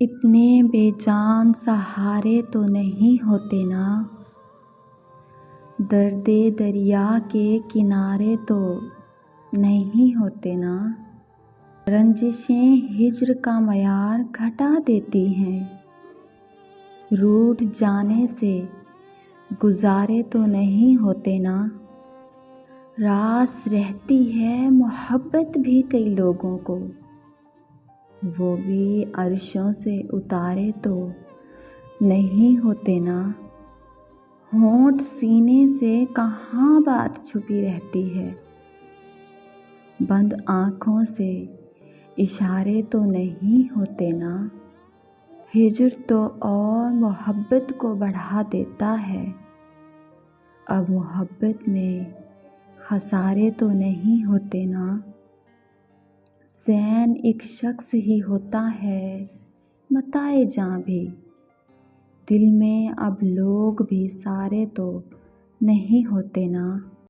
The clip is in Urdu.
اتنے بے جان سہارے تو نہیں ہوتے نا، درد دریا کے کنارے تو نہیں ہوتے نا، رنجشیں ہجر کا معیار گھٹا دیتی ہیں، روٹھ جانے سے گزارے تو نہیں ہوتے نا، راس رہتی ہے محبت بھی کئی لوگوں کو، وہ بھی عرشوں سے اتارے تو نہیں ہوتے نا، ہونٹ سینے سے کہاں بات چھپی رہتی ہے، بند آنکھوں سے اشارے تو نہیں ہوتے نا، ہجر تو اور محبت کو بڑھا دیتا ہے، اب محبت میں خسارے تو نہیں ہوتے نا، زین ایک شخص ہی ہوتا ہے متاع جاں بھی، دل میں اب لوگ بھی سارے تو نہیں ہوتے نا۔